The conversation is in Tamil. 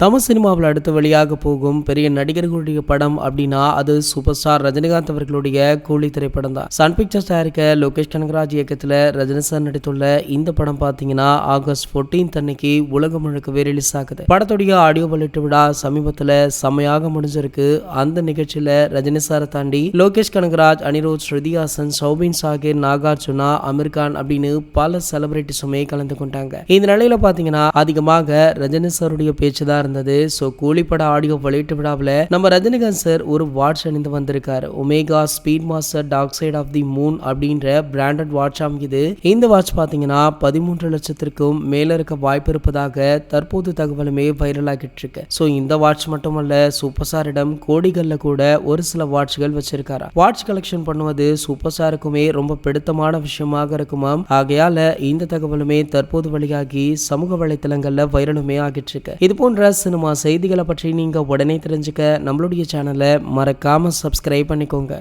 தமிழ் சினிமாவில் அடுத்து வெளியாக போகும் பெரிய நடிகர்களுடைய படம் அப்படின்னா அது சூப்பர் ஸ்டார் ரஜினிகாந்த் அவர்களுடைய கூலி திரைப்படம் தான். சன் பிக்சர்ஸ் தயாரிக்க லோகேஷ் கனகராஜ் இயக்கத்தில் ரஜினி சார் நடித்துள்ள இந்த படம் பார்த்தீங்கன்னா ஆகஸ்ட் 14 அன்னைக்கு உலகம் முழுக்கவே ரிலீஸ் ஆகுது. படத்துடைய ஆடியோ வெளியிட்டு விழா சமீபத்தில் செம்மையாக முடிஞ்சிருக்கு. அந்த நிகழ்ச்சியில ரஜினி சாரை தாண்டி லோகேஷ் கனகராஜ், அனிருத், ஸ்ருதிஹாசன், சௌபின் சாகிர், நாகார்ஜுனா, அமீர் கான் அப்படின்னு பல செலிபிரிட்டிஸுமே கலந்து கொண்டாங்க. இந்த நிலையில பாத்தீங்கன்னா அதிகமாக ரஜினி சாருடைய பேச்சு தான் இருந்தது. சோ கூலிப்பட ஆடியோ வெளியிட்டு விழாவில் நம்ம ரஜினிகாந்த் சார் ஒரு வாட்ச் அணிந்து வந்திருக்காரு. Omega Speedmaster Dark Side of the Moon அப்படின்ற பிராண்டட் வாட்ச் அமைக்குது. இந்த வாட்ச் பாத்தீங்கன்னா 13 லட்சத்திற்கும் மேல இருக்க வாய்ப்பு இருப்பதாக தற்போது தகவலுமே வைரல் ஆகிட்டு இருக்கு. சோ இந்த வாட்ச் மட்டுமல்ல, சூப்பர் ஸ்டாரிடம் கோடிகள்ல கூட ஒரு சில வாட்ச்கள் வச்சிருக்காரு. வாட்ச் கலெக்ஷன் பண்ணுவது சூப்பர் ஸ்டாருக்குமே ரொம்ப பிடித்தமான விஷயமாக இருக்குமாம். ஆகையால இந்த தகவலுமே தற்போது வெளியாகி சமூக வலைத்தளங்கள்ல வைரலுமே ஆகிட்டு இருக்கு. இது போன்ற சினிமா செய்திகளை பற்றி நீங்க உடனே தெரிஞ்சுக்க நம்மளுடைய சேனலை மறக்காம சப்ஸ்கிரைப் பண்ணிக்கோங்க.